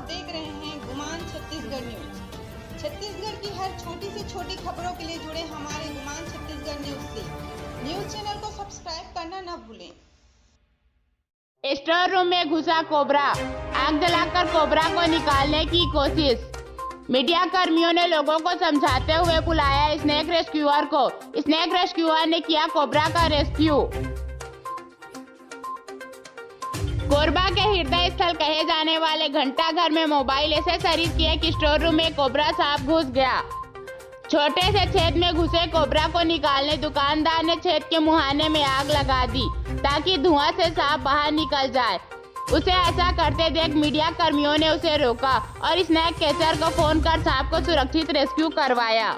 देख रहे हैं गुमान छत्तीसगढ़ न्यूज। छत्तीसगढ़ की हर छोटी से छोटी खबरों के लिए जुड़े हमारे गुमान छत्तीसगढ़ न्यूज से। न्यूज चैनल को सब्सक्राइब करना न भूलें। स्टोर रूम में घुसा कोबरा, आग जलाकर कोबरा को निकालने की कोशिश। मीडिया कर्मियों ने लोगों को समझाते हुए बुलाया स्नेक रेस्क्यूअर को। स्नेक रेस्क्यूअर ने किया कोबरा का रेस्क्यू। कोरबा के हृदय स्थल कहे जाने वाले घंटा घर में मोबाइल एसेसरीज की एक स्टोर रूम में कोबरा सांप घुस गया। छोटे से छेद में घुसे कोबरा को निकालने दुकानदार ने छेद के मुहाने में आग लगा दी ताकि धुआं से सांप बाहर निकल जाए। उसे ऐसा करते देख मीडिया कर्मियों ने उसे रोका और स्नैक कैचर को फोन कर सांप को सुरक्षित रेस्क्यू करवाया।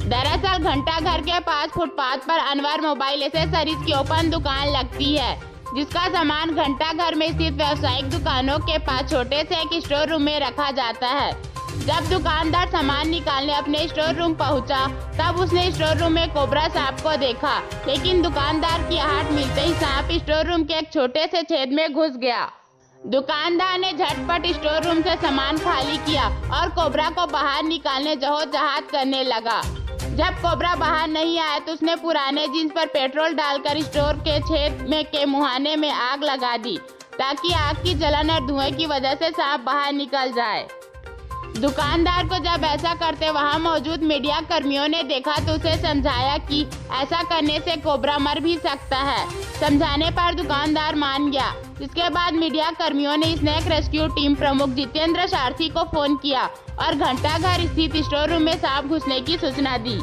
दरअसल घंटा घर के पास फुटपाथ पर अनवर मोबाइल एसेसरीज की ओपन दुकान लगती है, जिसका सामान घंटा घर में स्थित व्यावसायिक दुकानों के पास छोटे से एक स्टोर रूम में रखा जाता है। जब दुकानदार सामान निकालने अपने स्टोर रूम पहुंचा, तब उसने स्टोर रूम में कोबरा सांप को देखा, लेकिन दुकानदार की आहट मिलते ही सांप स्टोर रूम के एक छोटे से छेद में घुस गया। दुकानदार ने झटपट स्टोर रूम से सामान खाली किया और कोबरा को बाहर निकालने जहोजहाद करने लगा। जब कोबरा बाहर नहीं आया तो उसने पुराने जींस पर पेट्रोल डालकर स्टोर के छेद में के मुहाने में आग लगा दी ताकि आग की जलन और धुएं की वजह से सांप बाहर निकल जाए। दुकानदार को जब ऐसा करते वहां मौजूद मीडिया कर्मियों ने देखा तो उसे समझाया कि ऐसा करने से कोबरा मर भी सकता है। समझाने पर दुकानदार मान गया, जिसके बाद मीडिया कर्मियों ने स्नैक रेस्क्यू टीम प्रमुख जितेंद्र सारथी को फोन किया और घंटाघर स्थित स्टोर रूम में सांप घुसने की सूचना दी।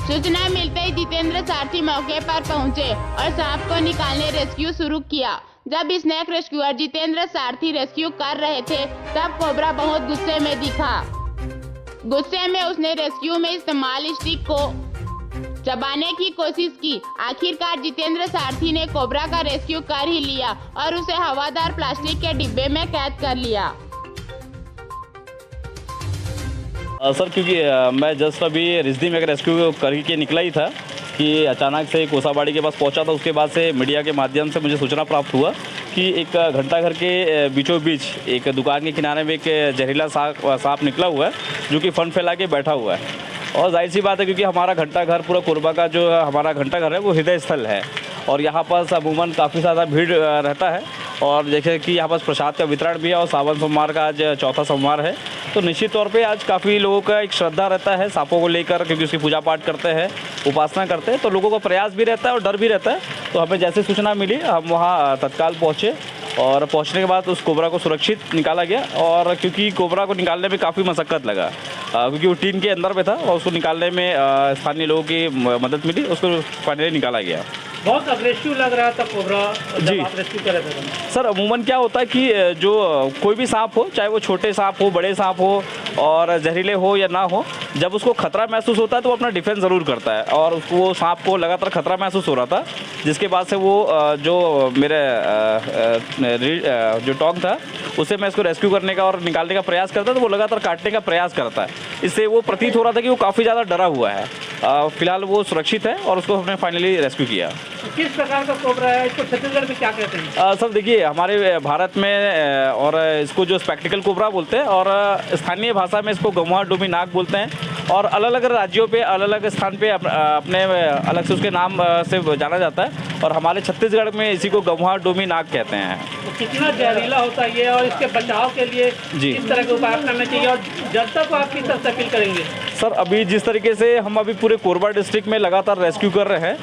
सूचना मिलते ही जितेंद्र सारथी मौके पर पहुंचे और सांप को निकालने रेस्क्यू शुरू किया। जब स्नैक रेस्क्यूअर जितेंद्र सारथी रेस्क्यू कर रहे थे, तब कोबरा बहुत गुस्से में दिखा। गुस्से में उसने रेस्क्यू में इस्तेमाल स्टिक को चबाने की कोशिश की। आखिरकार जितेंद्र सारथी ने कोबरा का रेस्क्यू कर ही लिया और उसे हवादार प्लास्टिक के डिब्बे में कैद कर लिया। सर, क्योंकि मैं जस्ट अभी रिजदी में रेस्क्यू करके निकला ही था कि अचानक से कोसाबाड़ी के पास पहुंचा था। उसके बाद से मीडिया के माध्यम से मुझे सूचना प्राप्त हुआ कि एक घंटाघर के बीचों बीच एक दुकान के किनारे में एक जहरीला सांप निकला हुआ है, जो कि फन फैला के बैठा हुआ है। और जाहिर सी बात है, क्योंकि हमारा घंटाघर पूरा कोरबा का जो हमारा घंटाघर है वो हृदय स्थल है और यहाँ पर अमूमन काफ़ी ज़्यादा भीड़ रहता है। और जैसे कि यहाँ पर प्रसाद का वितरण भी है और सावन सोमवार का आज चौथा सोमवार है, तो निश्चित तौर पे आज काफ़ी लोगों का एक श्रद्धा रहता है सांपों को लेकर, क्योंकि उसकी पूजा पाठ करते हैं, उपासना करते हैं, तो लोगों को प्रयास भी रहता है और डर भी रहता है। तो हमें जैसे सूचना मिली हम वहाँ तत्काल पहुँचे और पहुँचने के बाद उस कोबरा को सुरक्षित निकाला गया। और क्योंकि कोबरा को निकालने में काफ़ी मशक्क़त लगा, क्योंकि वो टीन के अंदर में था और उसको निकालने में स्थानीय लोगों की मदद मिली, उसको फाइनली निकाला गया। बहुत अग्रेसिव लग रहा था कोबरा जी। आप रेस्क्यू कर रहे थे। सर, अमूमन क्या होता है कि जो कोई भी सांप हो, चाहे वो छोटे सांप हो, बड़े सांप हो और जहरीले हो या ना हो, जब उसको खतरा महसूस होता है तो वो अपना डिफेंस ज़रूर करता है। और उसको वो सांप को लगातार खतरा महसूस हो रहा था, जिसके बाद से वो जो मेरे जो टॉन्ग था उससे मैं इसको रेस्क्यू करने का और निकालने का प्रयास करता, तो वो लगातार काटने का प्रयास करता है। इससे वो प्रतीत हो रहा था कि वो काफ़ी ज़्यादा डरा हुआ है। फिलहाल वो सुरक्षित है और उसको हमने फाइनली रेस्क्यू किया। किस प्रकार का कोबरा है, इसको छत्तीसगढ़ में क्या कहते हैं? सर देखिए, हमारे भारत में और इसको जो स्पेक्टिकल कोबरा बोलते हैं और स्थानीय भाषा में इसको गंवा डोमी नाग बोलते हैं, और अलग अलग राज्यों पे अलग अलग स्थान पे अपने अलग से उसके नाम से जाना जाता है। और हमारे छत्तीसगढ़ में इसी को गंवा डोमी नाग कहते हैं। तो कितना जहरीला होता है ये, और इसके बचाव के लिए किस तरह के उपाय करना चाहिए और जनता को आप किस तरह से अपील करेंगे? सर, अभी जिस तरीके से हम अभी पूरे कोरबा डिस्ट्रिक्ट में लगातार रेस्क्यू कर रहे हैं,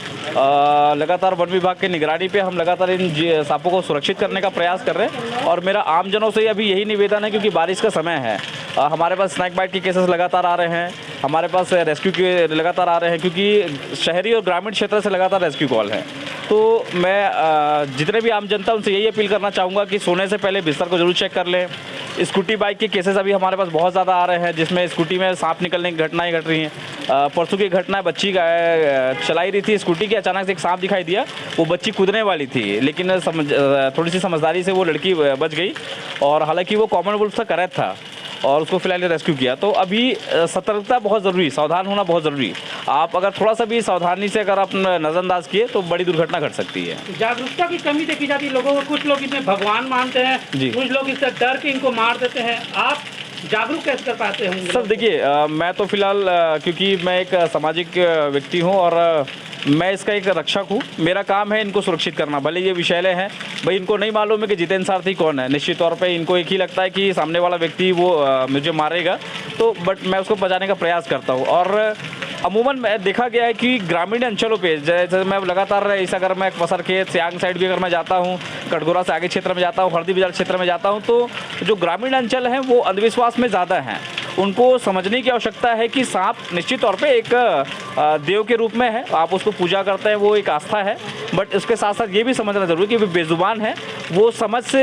लगातार वन विभाग की निगरानी पे हम लगातार इन सांपों को सुरक्षित करने का प्रयास कर रहे हैं। और मेरा आम जनों से अभी यही निवेदन है, क्योंकि बारिश का समय है, हमारे पास स्नैक बाइट के केसेस लगातार आ रहे हैं, हमारे पास रेस्क्यू के लगातार आ रहे हैं, क्योंकि शहरी और ग्रामीण क्षेत्र से लगातार रेस्क्यू कॉल है। तो मैं जितने भी आम जनता उनसे यही अपील करना चाहूँगा कि सोने से पहले बिस्तर को जरूर चेक कर लें। स्कूटी बाइक के केसेस अभी हमारे पास बहुत ज़्यादा आ रहे हैं, जिसमें स्कूटी में सांप निकलने की घटनाएं घट रही हैं। परसों की घटना, बच्ची चलाई रही थी स्कूटी की, अचानक से एक सांप दिखाई दिया, वो बच्ची कूदने वाली थी, लेकिन थोड़ी सी समझदारी से वो लड़की बच गई। और हालांकि वो कॉमनवेल्थ का करैत था, और उसको फिलहाल रेस्क्यू किया। तो अभी सतर्कता बहुत ज़रूरी, सावधान होना बहुत ज़रूरी। आप अगर थोड़ा सा भी सावधानी से अगर आप नज़रअंदाज किए तो बड़ी दुर्घटना घट सकती है। जागरूकता की कमी देखी जाती है लोगों को, कुछ लोग इसमें भगवान मानते हैं, कुछ लोग इससे डर के इनको मार देते हैं। आप जागरूक कैसे कर पाते होंगे? सर देखिए, मैं तो फिलहाल क्योंकि मैं एक सामाजिक व्यक्ति हूँ और मैं इसका एक रक्षक हूँ। मेरा काम है इनको सुरक्षित करना। भले ये विषैले हैं, भाई इनको नहीं मालूम है कि जितेंद्र सारथी कौन है। निश्चित तौर पे इनको एक ही लगता है कि सामने वाला व्यक्ति वो मुझे मारेगा, तो बट मैं उसको बचाने का प्रयास करता हूँ। और अमूमन मैं देखा गया है कि ग्रामीण अंचलों पे जैसे मैं लगातार इस अगर मैं पसर खेत सियांग साइड भी अगर मैं जाता हूँ, कटघोरा से आगे क्षेत्र में जाता हूँ, हरदी बाजार क्षेत्र में जाता हूँ, तो जो ग्रामीण अंचल हैं वो अंधविश्वास में ज़्यादा हैं। उनको समझने की आवश्यकता है कि सांप निश्चित तौर पे एक देव के रूप में है, आप उसको पूजा करते हैं, वो एक आस्था है। बट उसके साथ साथ ये भी समझना जरूरी कि वो बेजुबान है, वो समझ से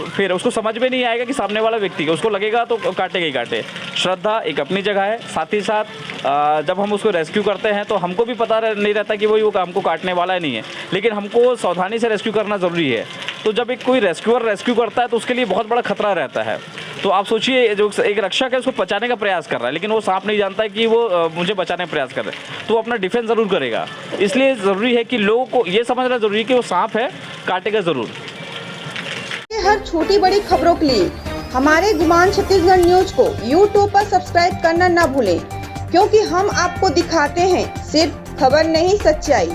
फिर उसको समझ में नहीं आएगा कि सामने वाला व्यक्ति का उसको लगेगा तो काटेगा ही काटे। श्रद्धा एक अपनी जगह है, साथ ही साथ जब हम उसको रेस्क्यू करते हैं तो हमको भी पता नहीं रहता कि वो हमको काटने वाला ही नहीं है, लेकिन हमको सावधानी से रेस्क्यू करना ज़रूरी है। तो जब एक कोई रेस्क्यूअर रेस्क्यू करता है तो उसके लिए बहुत बड़ा खतरा रहता है। तो आप सोचिए, जो एक रक्षक है उसको बचाने का प्रयास कर रहा है, लेकिन वो सांप नहीं जानता है कि वो मुझे बचाने का प्रयास कर रहा है, तो वो अपना डिफेंस ज़रूर करेगा। इसलिए ज़रूरी है कि लोगों को ये समझना ज़रूरी है कि वो सांप है, काटेगा ज़रूर। हर छोटी बड़ी खबरों के लिए हमारे गुमान छत्तीसगढ़ न्यूज को YouTube पर सब्सक्राइब करना ना भूलें, क्योंकि हम आपको दिखाते हैं सिर्फ खबर नहीं, सच्चाई।